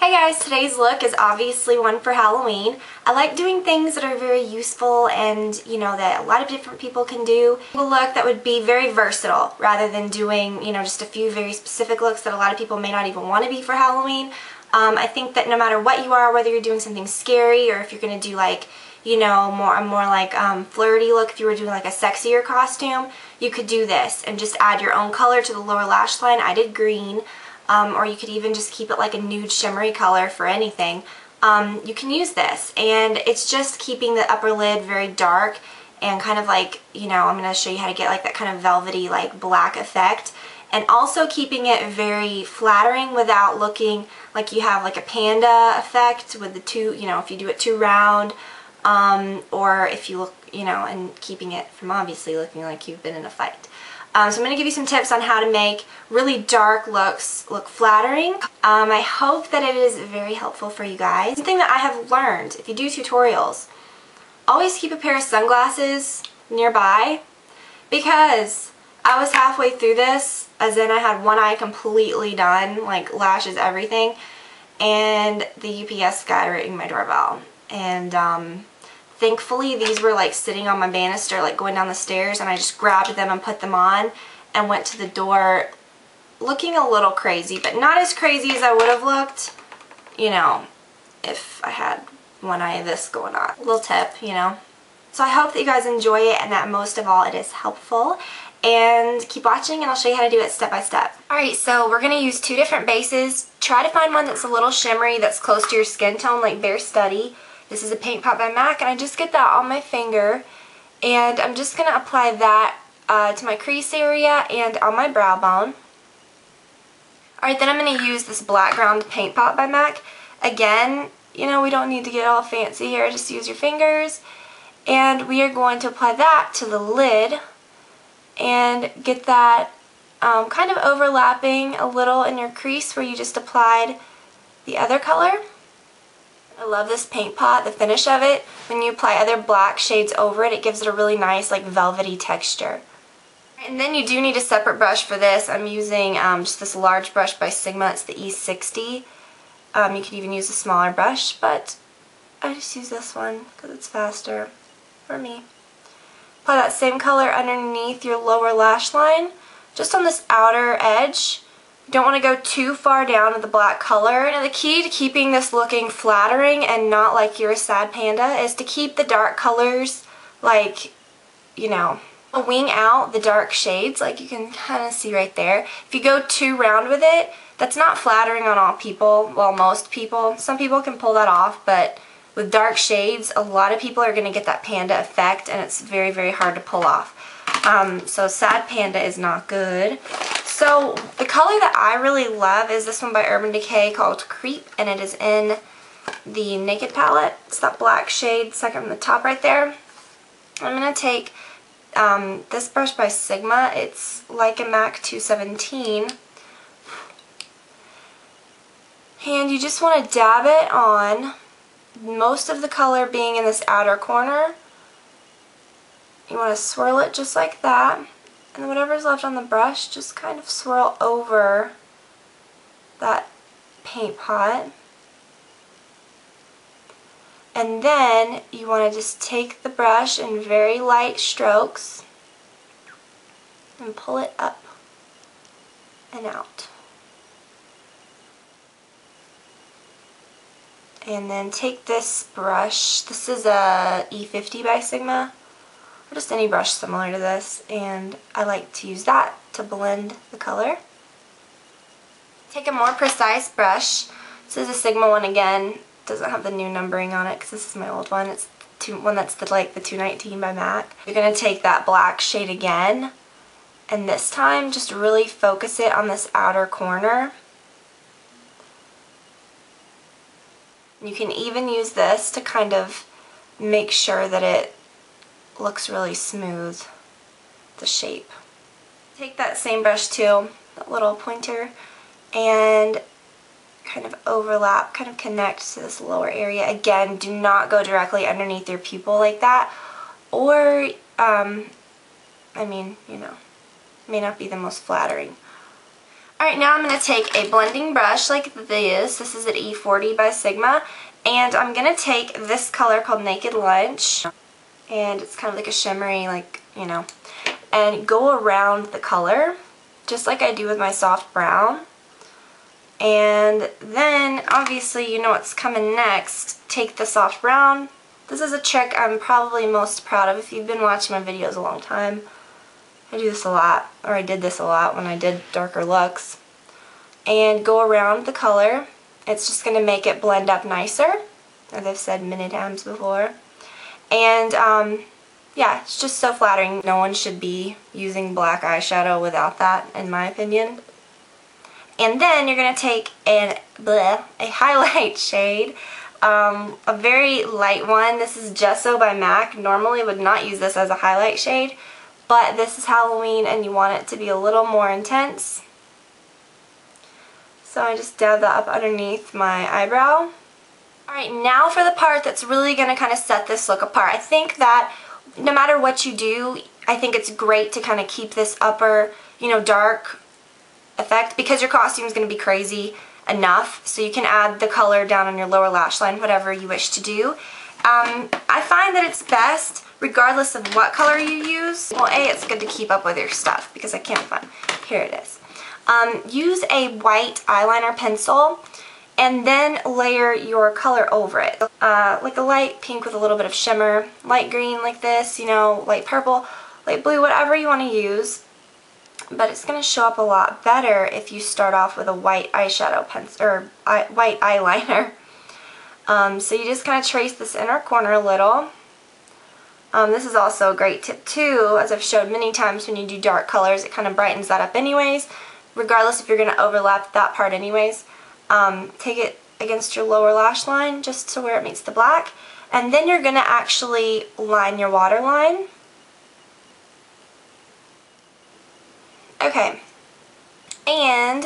Hey guys, today's look is obviously one for Halloween. I like doing things that are very useful and, that a lot of different people can do. A look that would be very versatile rather than doing, just a few very specific looks that a lot of people may not even want to be for Halloween. I think that no matter what you are, whether you're doing something scary or if you're going to do like, more like flirty look, if you were doing like a sexier costume, you could do this and just add your own color to the lower lash line. I did green. Or you could even just keep it like a nude shimmery color for anything. You can use this, and it's just keeping the upper lid very dark and kind of like, I'm going to show you how to get like that kind of velvety like black effect, and also keeping it very flattering without looking like you have like a panda effect with the two, if you do it too round, or if you look, and keeping it from obviously looking like you've been in a fight. So I'm going to give you some tips on how to make really dark looks look flattering. I hope that it is very helpful for you guys. Something that I have learned, if you do tutorials, always keep a pair of sunglasses nearby, because I was halfway through this, as in I had one eye completely done, like lashes, everything, and the UPS guy rang my doorbell. And thankfully, these were like sitting on my banister, like going down the stairs, and I just grabbed them and put them on and went to the door looking a little crazy, but not as crazy as I would have looked, if I had one eye of this going on. A little tip, So I hope that you guys enjoy it and that most of all it is helpful. And keep watching and I'll show you how to do it step by step. Alright, so we're going to use two different bases. Try to find one that's a little shimmery, that's close to your skin tone, like Bare Study. This is a Paint Pot by MAC, and I just get that on my finger, and I'm just going to apply that to my crease area and on my brow bone. Alright, then I'm going to use this Black Ground Paint Pot by MAC. Again, we don't need to get all fancy here, just use your fingers. And we are going to apply that to the lid and get that kind of overlapping a little in your crease where you just applied the other color. I love this paint pot, the finish of it. When you apply other black shades over it, it gives it a really nice like velvety texture. And then you do need a separate brush for this. I'm using just this large brush by Sigma. It's the E60. You could even use a smaller brush, but I just use this one because it's faster for me. Apply that same color underneath your lower lash line, just on this outer edge. You don't want to go too far down with the black color. Now the key to keeping this looking flattering and not like you're a sad panda is to keep the dark colors like, wing out the dark shades like you can kind of see right there. If you go too round with it, that's not flattering on all people, well, most people. Some people can pull that off, but with dark shades, a lot of people are going to get that panda effect, and it's very, very hard to pull off. So sad panda is not good. So the color that I really love is this one by Urban Decay called Creep, and it is in the Naked palette. It's that black shade, second from the top right there. I'm going to take this brush by Sigma. It's like a MAC 217. And you just want to dab it on, most of the color being in this outer corner. You want to swirl it just like that, and then whatever's left on the brush, just kind of swirl over that paint pot. And then you want to just take the brush in very light strokes and pull it up and out. And then take this brush, this is a E50 by Sigma, or just any brush similar to this, and I like to use that to blend the color. Take a more precise brush. This is a Sigma one again. It doesn't have the new numbering on it because this is my old one. It's one that's like the 219 by MAC. You're going to take that black shade again, and this time just really focus it on this outer corner. You can even use this to kind of make sure that it looks really smooth, the shape. Take that same brush too, that little pointer, and kind of overlap, kind of connect to this lower area. Again, do not go directly underneath your pupil like that, or, may not be the most flattering. Alright, now I'm going to take a blending brush like this. This is an E40 by Sigma. And I'm going to take this color called Naked Lunch. And it's kind of like a shimmery, like, you know. And go around the color, just like I do with my soft brown. And then, obviously, you know what's coming next. Take the soft brown. This is a trick I'm probably most proud of if you've been watching my videos a long time. I do this a lot, or I did this a lot when I did darker looks. And go around the color. It's just going to make it blend up nicer, as I've said many times before. And, yeah, it's just so flattering. No one should be using black eyeshadow without that, in my opinion. And then you're going to take a highlight shade, a very light one. This is Gesso by MAC. Normally would not use this as a highlight shade, but this is Halloween and you want it to be a little more intense. So I just dab that up underneath my eyebrow. Alright, now for the part that's really going to kind of set this look apart. I think that no matter what you do, I think it's great to kind of keep this upper, you know, dark effect because your costume is going to be crazy enough. So you can add the color down on your lower lash line, whatever you wish to do. I find that it's best regardless of what color you use. Well, A, it's good to keep up with your stuff because I can't find, here it is. Use a white eyeliner pencil and then layer your color over it. Like a light pink with a little bit of shimmer, light green like this, you know, light purple, light blue, whatever you want to use. But it's going to show up a lot better if you start off with a white eyeshadow pencil, or white eyeliner. So you just kind of trace this inner corner a little. This is also a great tip too, as I've showed many times when you do dark colors, it kind of brightens that up anyways, regardless if you're going to overlap that part anyways. Take it against your lower lash line just to where it meets the black, and then you're going to actually line your waterline. Okay, and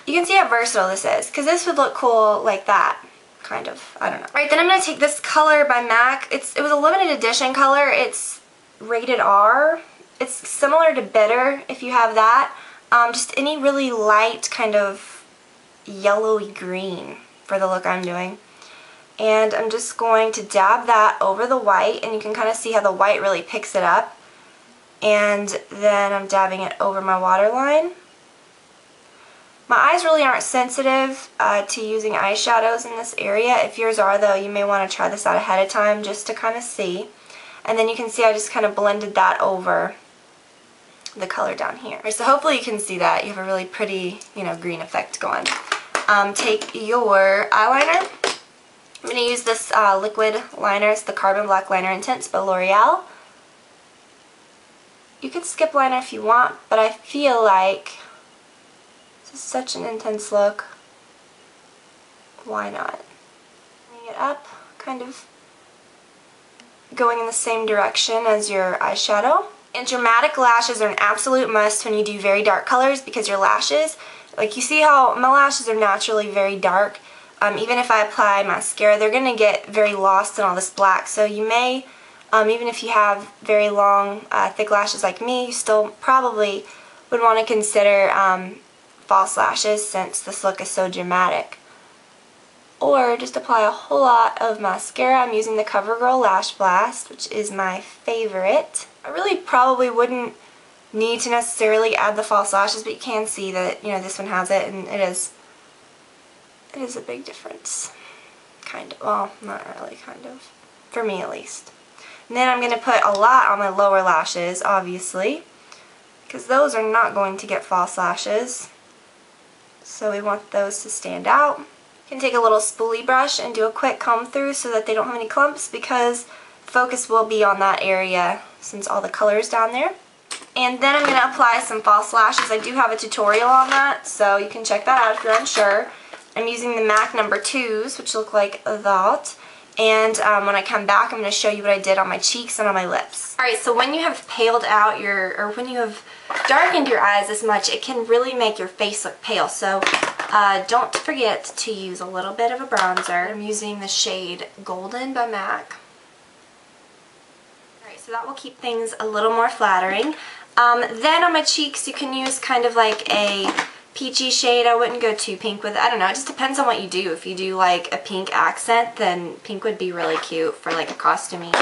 you can see how versatile this is, because this would look cool like that, kind of, I don't know. Alright, then I'm going to take this color by MAC. It was a limited edition color. It's rated R. It's similar to Bitter, if you have that. Just any really light kind of yellowy green for the look I'm doing. And I'm just going to dab that over the white, and you can kind of see how the white really picks it up. And then I'm dabbing it over my waterline. My eyes really aren't sensitive to using eyeshadows in this area. If yours are though, you may want to try this out ahead of time just to kind of see. And then you can see I just kind of blended that over the color down here. Right, so hopefully you can see that. You have a really pretty, you know, green effect going. Take your eyeliner. I'm going to use this liquid liner. It's the Carbon Black Liner Intense by L'Oreal. You could skip liner if you want, but I feel like this is such an intense look. Why not? Bring it up, kind of going in the same direction as your eyeshadow. And dramatic lashes are an absolute must when you do very dark colors, because your lashes, like you see how my lashes are naturally very dark. Even if I apply mascara, they're going to get very lost in all this black. So you may, even if you have very long, thick lashes like me, you still probably would want to consider false lashes since this look is so dramatic. Or just apply a whole lot of mascara. I'm using the CoverGirl Lash Blast, which is my favorite. I really probably wouldn't need to necessarily add the false lashes, but you can see that, you know, this one has it, and it is a big difference. Kind of. Well, not really, kind of. For me, at least. And then I'm going to put a lot on my lower lashes, obviously, because those are not going to get false lashes. So we want those to stand out. You can take a little spoolie brush and do a quick comb through so that they don't have any clumps, because focus will be on that area since all the color is down there. And then I'm going to apply some false lashes. I do have a tutorial on that, so you can check that out if you're unsure. I'm using the MAC number 2s, which look like that. And when I come back, I'm going to show you what I did on my cheeks and on my lips. Alright, so when you have paled out or when you have darkened your eyes this much, it can really make your face look pale. So don't forget to use a little bit of a bronzer. I'm using the shade Golden by MAC. Alright, so that will keep things a little more flattering. Then on my cheeks, you can use kind of like a peachy shade. I wouldn't go too pink with it. I don't know, it just depends on what you do. If you do like a pink accent, then pink would be really cute for like a costumey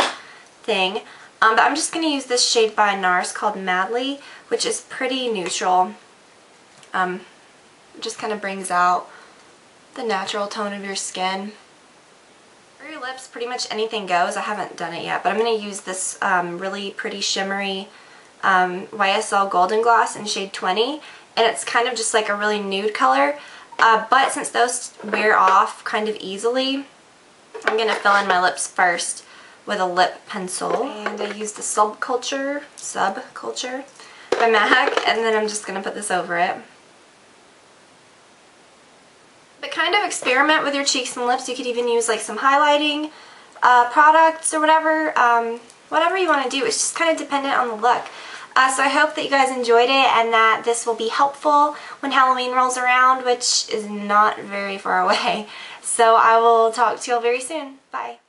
thing. But I'm just going to use this shade by NARS called Madly, which is pretty neutral. It just kind of brings out the natural tone of your skin. For your lips, pretty much anything goes. I haven't done it yet, but I'm going to use this really pretty shimmery YSL Golden Gloss in shade 20, and it's kind of just like a really nude color, but since those wear off kind of easily, I'm going to fill in my lips first with a lip pencil, and I use the Subculture by MAC, and then I'm just going to put this over it. But kind of experiment with your cheeks and lips. You could even use like some highlighting products or whatever, whatever you want to do. It's just kind of dependent on the look. So I hope that you guys enjoyed it and that this will be helpful when Halloween rolls around, which is not very far away. So I will talk to you all very soon. Bye.